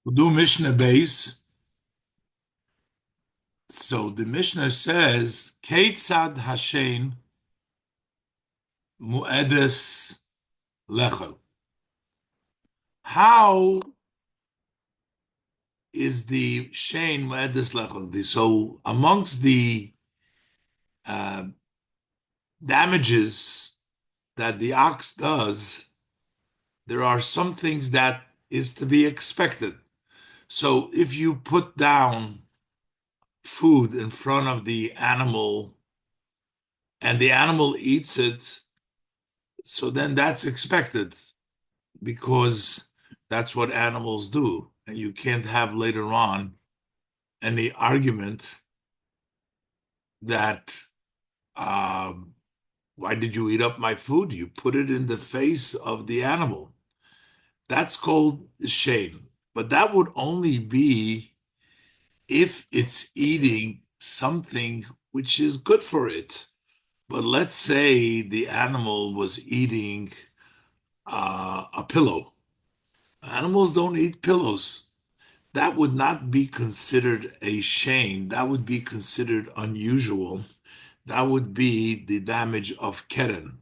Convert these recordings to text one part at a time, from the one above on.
We'll do Mishnah base. So the Mishnah says, Keitzad Hashem Mu'edes Lechel. How is the Shein Mu'edes Lechel? So amongst the uh, damages that the ox does, there are some things that is to be expected. So if you put down food in front of the animal and the animal eats it, so then that's expected because that's what animals do. And you can't have later on any argument that, um, why did you eat up my food? You put it in the face of the animal. That's called shame. But that would only be if it's eating something which is good for it. But let's say the animal was eating a pillow. Animals don't eat pillows. That would not be considered a shame. That would be considered unusual. That would be the damage of keren.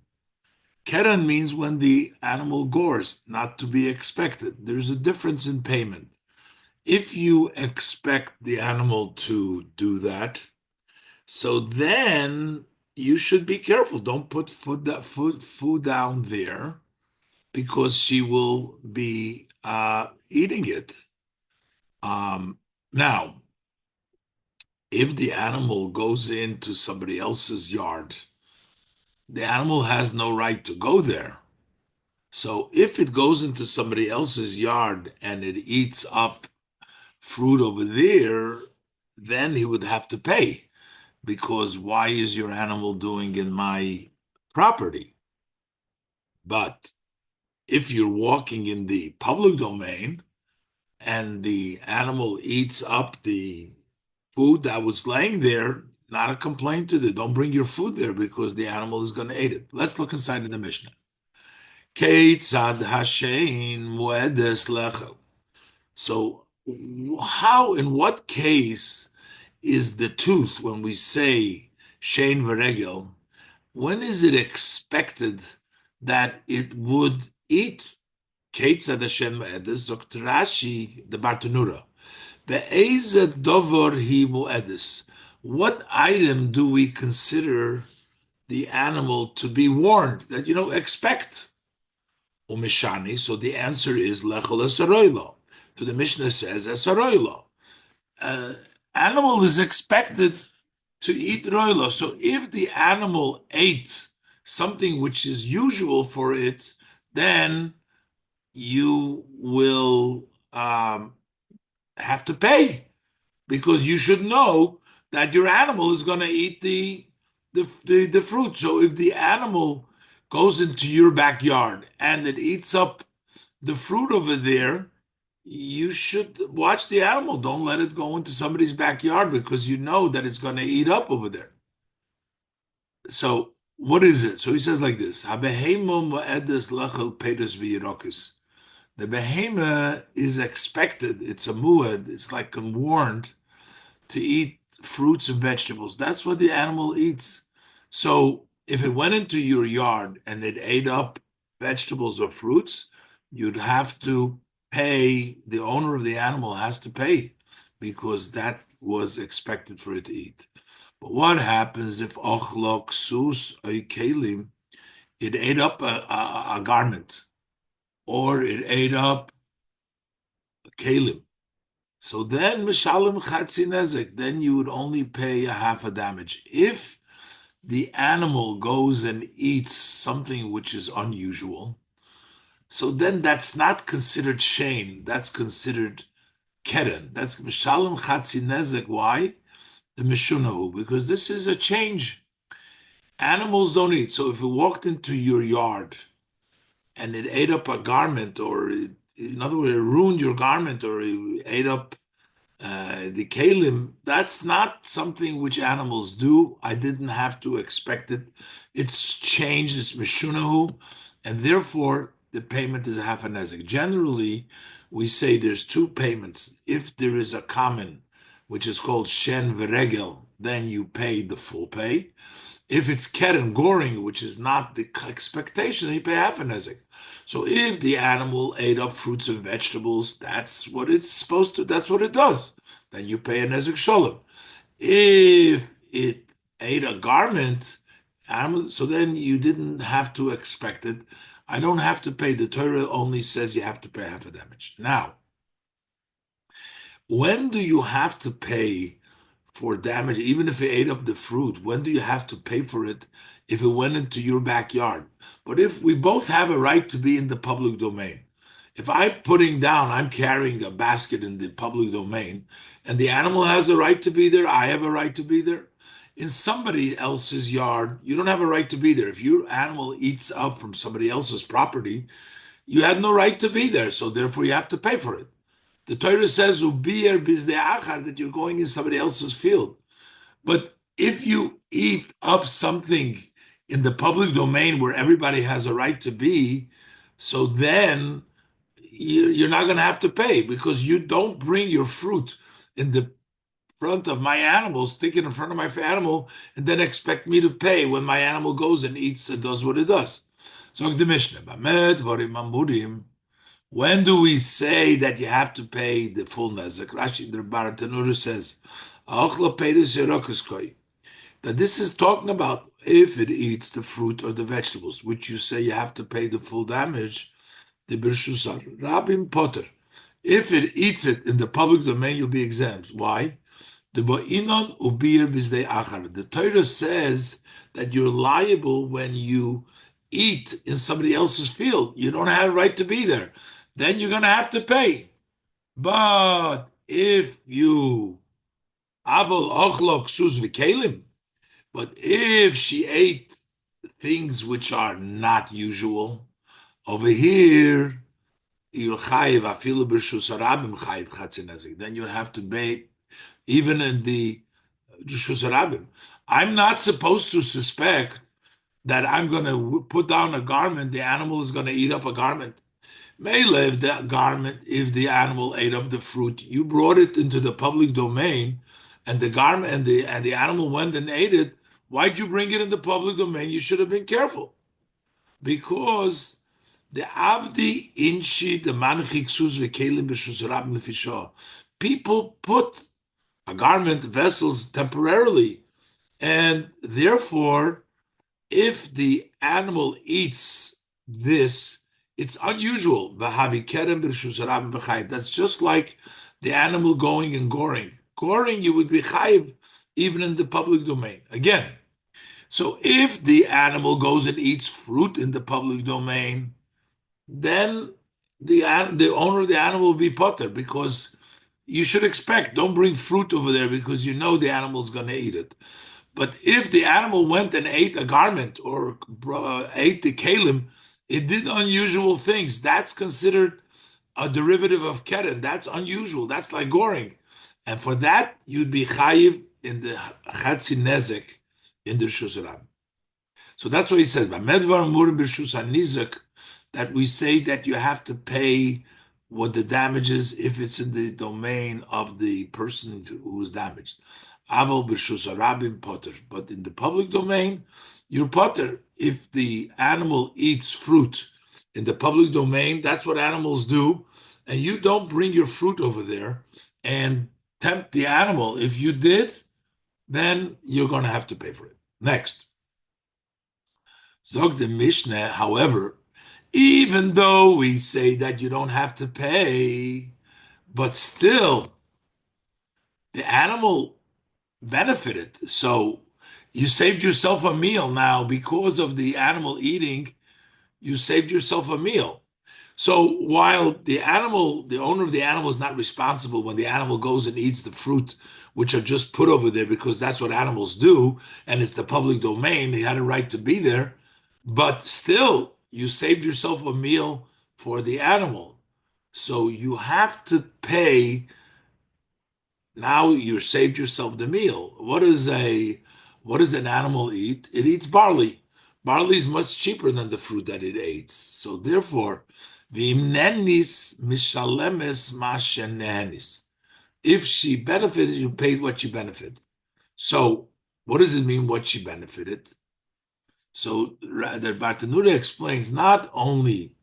Keren means when the animal gores, not to be expected. There's a difference in payment. If you expect the animal to do that, so then you should be careful. Don't put food down there because she will be eating it. Now, if the animal goes into somebody else's yard, the animal has no right to go there. So if it goes into somebody else's yard and it eats up fruit over there, then he would have to pay because why is your animal doing in my property? But if you're walking in the public domain and the animal eats up the food that was laying there, not a complaint to the don't bring your food there because the animal is going to eat it. Let's look inside of the Mishnah. Keitzad Hashem Muedes Lechel. So, how, in what case is the tooth when we say Shein Veregel? When is it expected that it would eat? Keitzad Hashem Muedes, Zokt Rashi, the Bartanura. Be'ezet dovor hi mu'edis. What item do we consider the animal to be warned that, expect? Umishani. So the answer is lechel esaroilo. So the Mishnah says esaroilo. Uh, Animal is expected to eat roilo. So if the animal ate something which is usual for it, then you will have to pay because you should know that your animal is going to eat the fruit. So if the animal goes into your backyard and it eats up the fruit over there, you should watch the animal. Don't let it go into somebody's backyard because you know that it's going to eat up over there. So what is it? So he says like this: "Habehemo moedes lechel pedus v'yirokis." The behema is expected. It's a muad. It's like warned to eat fruits and vegetables. That's what the animal eats. So if it went into your yard and it ate up vegetables or fruits, you'd have to pay, the owner of the animal has to pay because that was expected for it to eat. But what happens if ochlok sus kalim, it ate up a garment or it ate up a kalim? So then, mishalim chatzi nezek, then you would only pay a half a damage. If the animal goes and eats something which is unusual, so then that's not considered shame. That's considered keren. That's mishalim chatzi nezek. Why? The mishunahu, because this is a change. Animals don't eat. So if it walked into your yard and it ate up a garment, or in other words, it ruined your garment, or it ate up the kalim, that's not something which animals do. I didn't have to expect it. It's changed, it's mishunahu, and therefore the payment is a half a nezek. Generally, we say there's two payments. If there is a common, which is called shen v'regel, then you pay the full pay. If it's keren goring, which is not the expectation, then you pay half a nezek. So if the animal ate up fruits and vegetables, that's what it's supposed to. That's what it does. Then you pay a nezek sholem. If it ate a garment, so then you didn't have to expect it. I don't have to pay. The Torah only says you have to pay half a damage. Now, when do you have to pay for damage, even if it ate up the fruit? When do you have to pay for it if it went into your backyard? But if we both have a right to be in the public domain, if I'm carrying a basket in the public domain, and the animal has a right to be there, I have a right to be there. In somebody else's yard, you don't have a right to be there. If your animal eats up from somebody else's property, you had no right to be there, so therefore you have to pay for it. The Torah says "Ubir bizde'achar," that you're going in somebody else's field. But if you eat up something in the public domain where everybody has a right to be, so then you're not going to have to pay because you don't bring your fruit in the front of my animal, stick it in front of my animal, and then expect me to pay when my animal goes and eats and does what it does. So the Mishnah, when do we say that you have to pay the full nezek? Rashi, the Baratanura says, that this is talking about if it eats the fruit or the vegetables, which you say you have to pay the full damage. The Birshusar, Rabim Potter. If it eats it in the public domain, you'll be exempt. Why? The Bo'inon Ubir Bizdei Achar. The Torah says that you're liable when you eat in somebody else's field. You don't have a right to be there. Then you're going to have to pay. But if you Abel Ochlok Sus Vikelim, but if she ate things which are not usual, over here, you're chayiv afilu b'rshus harabim chayiv chatzin nezek. Then you have to pay even in the rshus harabim. I'm not supposed to suspect that I'm going to put down a garment. The animal is going to eat up a garment. May live the garment if the animal ate up the fruit. You brought it into the public domain, and the garment and the animal went and ate it. Why'd you bring it in the public domain? You should have been careful because the Avdi Inshi, the Manchik Sus Vekalim B'Shusarab Lefisho. People put a garment, vessels temporarily, and therefore, if the animal eats this, it's unusual. V'havi kerem b'Shusarab v'chayiv. That's just like the animal going and goring. Goring, you would be chayiv even in the public domain. Again, so if the animal goes and eats fruit in the public domain, then the owner of the animal will be potter because you should expect, don't bring fruit over there because you know the animal's going to eat it. But if the animal went and ate a garment or ate the kalim, it did unusual things. That's considered a derivative of keren. That's unusual. That's like goring. And for that, you'd be chayiv in the chatzi nezek in the Shusarab. So that's what he says. That we say that you have to pay what the damage is if it's in the domain of the person who was damaged. Aval b'shus harabim potter. But in the public domain, you're potter. If the animal eats fruit in the public domain, that's what animals do. And you don't bring your fruit over there and tempt the animal. If you did, then you're going to have to pay for it. Next. Zog the Mishnah, however, even though we say that you don't have to pay, but still the animal benefited. So you saved yourself a meal now because of the animal eating, you saved yourself a meal. So while the owner of the animal is not responsible when the animal goes and eats the fruit, which are just put over there because that's what animals do, and it's the public domain, they had a right to be there, but still you saved yourself a meal for the animal. So you have to pay. Now you saved yourself the meal. What does an animal eat? It eats barley. Barley is much cheaper than the fruit that it ate. So therefore, v'imnenis mishalemes mashenenis. If she benefited, you paid what she benefited. So what does it mean what she benefited? So the Bartanura explains not only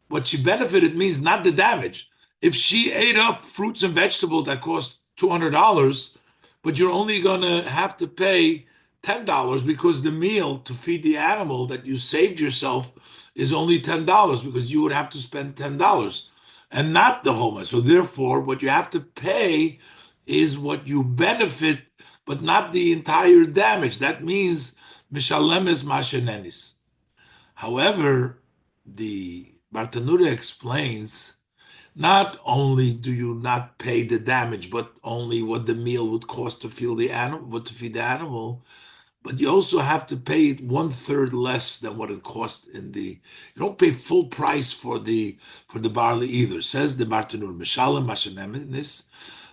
what she benefited means not the damage. If she ate up fruits and vegetables that cost $200, but you're only going to have to pay $10 because the meal to feed the animal that you saved yourself is only $10 because you would have to spend $10 and not the homa. So therefore, what you have to pay is what you benefit, but not the entire damage. That means Mishalemes Mashenenis. However, the Bartanura explains not only do you not pay the damage, but only what the meal would cost to feed the animal, what to feed the animal, but you also have to pay it one third less than what it cost in the. You don't pay full price for the barley either. Says the Bartanur Mishalem Mashanemis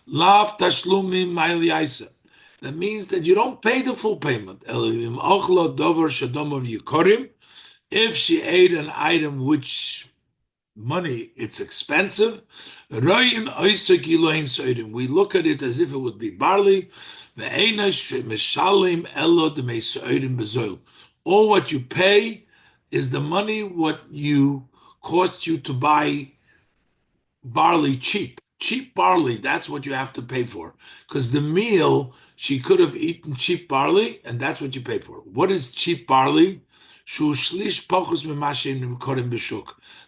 Lav Tashlumim Ma'iliaisa. That means that you don't pay the full payment. Elohim Ochlo Dover Shadom of Yikorim. If she ate an item which money, it's expensive. We look at it as if it would be barley. All what you pay is the money what you cost you to buy barley cheap. Cheap barley, that's what you have to pay for. Because the meal, she could have eaten cheap barley, and that's what you pay for. What is cheap barley?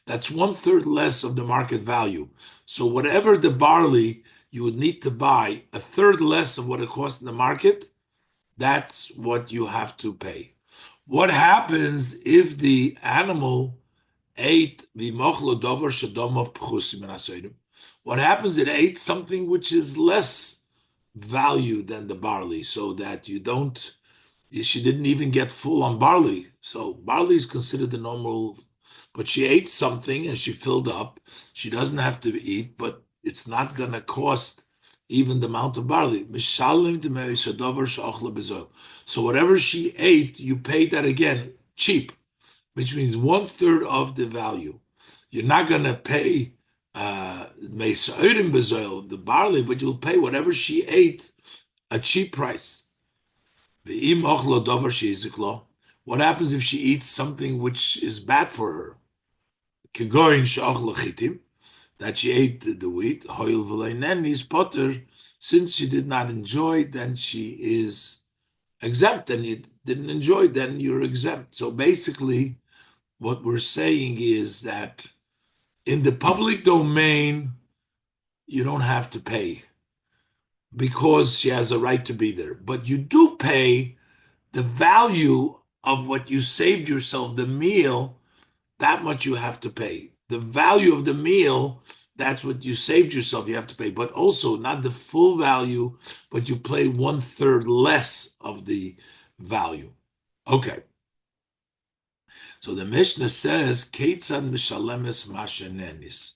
That's one third less of the market value. So whatever the barley you would need to buy, a third less of what it costs in the market, that's what you have to pay. What happens if the animal ate the mochlo dover shadom pchusim and asoidim? What happens? It ate something which is less value than the barley, so that you don't. She didn't even get full on barley. So barley is considered the normal, but she ate something and she filled up. She doesn't have to eat, but it's not going to cost even the amount of barley. So whatever she ate, you pay that again cheap, which means one third of the value. You're not going to pay the barley, but you'll pay whatever she ate a cheap price. What happens if she eats something which is bad for her? That she ate the wheat, potter, since she did not enjoy, then she is exempt, and you didn't enjoy, then you're exempt. So basically, what we're saying is that in the public domain, you don't have to pay because she has a right to be there. But you do pay the value of what you saved yourself, the meal, that much you have to pay. The value of the meal, that's what you saved yourself, you have to pay. But also not the full value, but you pay one third less of the value. Okay. So the Mishnah says, Ketzad Mishalemes Mashanenis.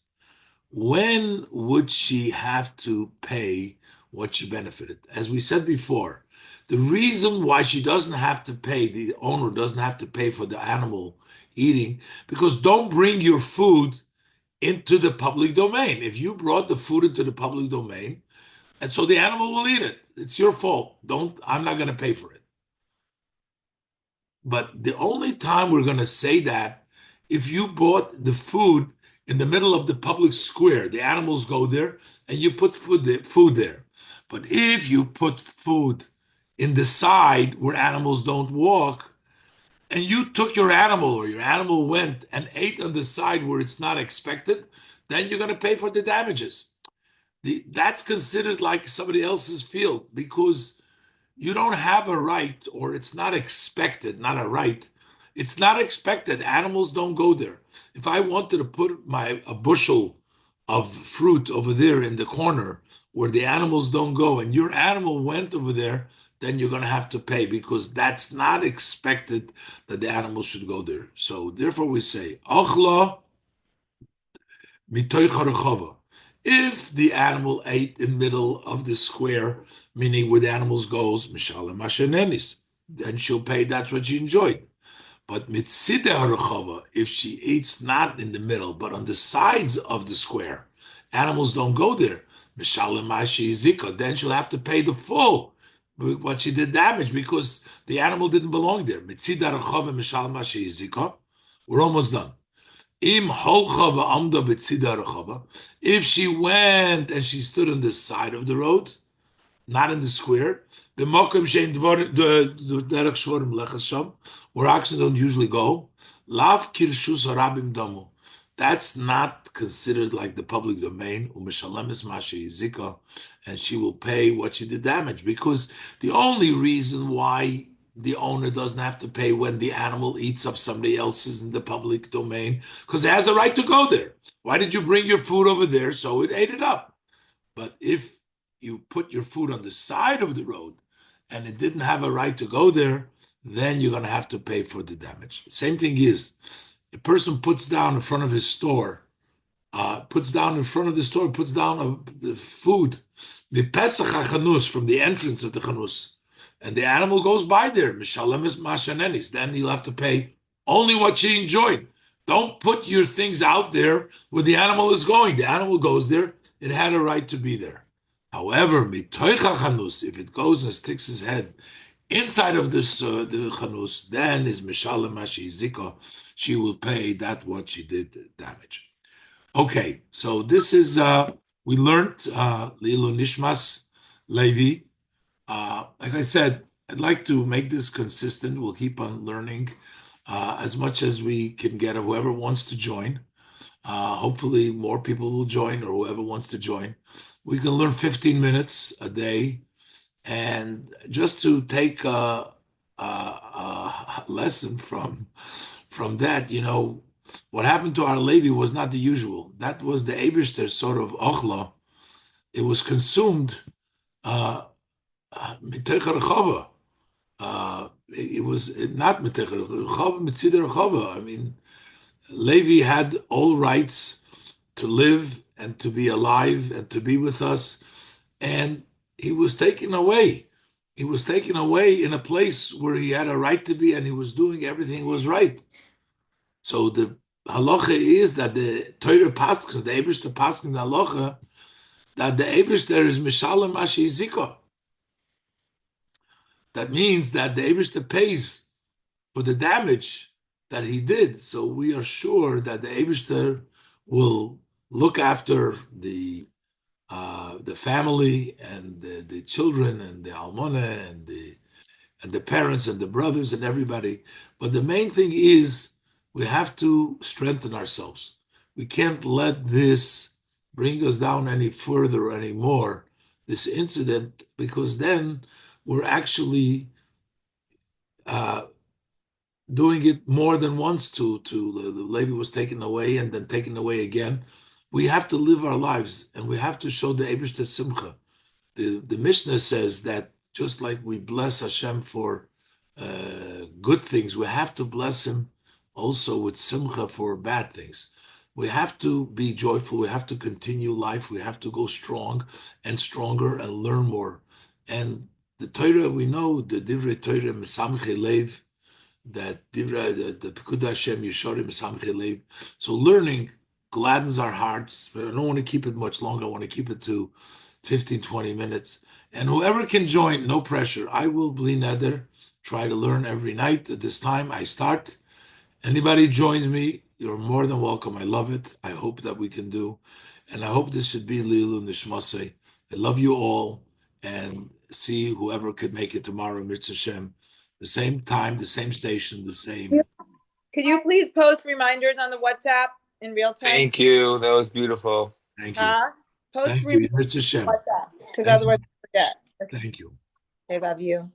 When would she have to pay what she benefited? As we said before, the reason why she doesn't have to pay, the owner doesn't have to pay for the animal eating, because don't bring your food into the public domain. If you brought the food into the public domain, and so the animal will eat it, it's your fault. I'm not going to pay for it. But the only time we're going to say that if you bought the food in the middle of the public square, the animals go there, and you put food there. But if you put food in the side where animals don't walk, and you took your animal or your animal went and ate on the side where it's not expected, then you're going to pay for the damages. That's considered like somebody else's field because you don't have a right, or it's not expected, not a right. It's not expected. Animals don't go there. If I wanted to put a bushel of fruit over there in the corner where the animals don't go, and your animal went over there, then you're going to have to pay because that's not expected that the animal should go there. So therefore we say, Achla mitoich harachava. If the animal ate in the middle of the square, meaning where the animals goes, mishalem mashenenis, then she'll pay. That's what she enjoyed. But mitzide harachava, if she eats not in the middle, but on the sides of the square, animals don't go there. Mishalem mashi zika, then she'll have to pay the full what she did damage because the animal didn't belong there. Mitzide harachava mishalem mashi zika. We're almost done. Im holcha va'amda mitzide harachava. If she went and she stood on the side of the road, not in the square. The mokum shein the derech shvorim lechas sham, where oxen don't usually go. Lav kirshus harabim damu. That's not considered like the public domain. Umeshalemis masha yizika, and she will pay what she did damage because the only reason why the owner doesn't have to pay when the animal eats up somebody else's in the public domain because it has a right to go there. Why did you bring your food over there? So it ate it up. But if you put your food on the side of the road and it didn't have a right to go there, then you're going to have to pay for the damage. Same thing is, a person puts down in front of his store, puts down in front of the store, puts down the food, from the entrance of the chanus, and the animal goes by there, then he'll have to pay only what she enjoyed. Don't put your things out there where the animal is going. The animal goes there. It had a right to be there. However, mitoicha chanus, if it goes and sticks his head inside of this the chanus, then is mishalem mashi zika. She will pay that what she did damage. Okay, so this is we learned Lilu Nishmas Levi. Like I said, I'd like to make this consistent. We'll keep on learning as much as we can get. Whoever wants to join, hopefully more people will join, or whoever wants to join. We can learn 15 minutes a day, and just to take a lesson from that, what happened to our Levi was not the usual. That was the Eberster sort of ochla. It was consumed. Mitech it was not Mitech Rechava, Mitzider Rechava. I mean, Levi had all rights to live and to be alive and to be with us, and he was taken away. He was taken away in a place where he had a right to be, and he was doing everything was right. So the halacha is that the Torah Paschas, the Eberster Paschas, the halacha, that the Eberster is Mishalem Ashi Zika. That means that the Eberster pays for the damage that he did. So we are sure that the Eberster will look after the family and the children and the almana and the parents and the brothers and everybody. But the main thing is we have to strengthen ourselves. We can't let this bring us down any further anymore, this incident, because then we're actually uh, doing it more than once to the Levi was taken away and then taken away again. We have to live our lives and we have to show the Eibishter Simcha. The Mishnah says that just like we bless Hashem for good things, we have to bless Him also with Simcha for bad things. We have to be joyful. We have to continue life. We have to go strong and stronger and learn more. And the Torah, we know the Divrei Torah, Mesamche Lev, that Divra, the Pekud Hashem Yeshorim Samche Lev. So learning gladdens our hearts, but I don't want to keep it much longer. I want to keep it to 15, 20 minutes. And whoever can join, no pressure. I will bli neder, try to learn every night. At this time, I start. Anybody joins me, you're more than welcome. I love it. I hope that we can do. And I hope this should be Lilu Nishmasei. I love you all and see whoever could make it tomorrow, Mitzvah Shem. The same time, the same station, the same. Could you please post reminders on the WhatsApp in real time? Thank you. That was beautiful. Thank you. Post Thank you. reminders Mitzvah Shem. on WhatsApp, because otherwise I forget. Thank you. I love you.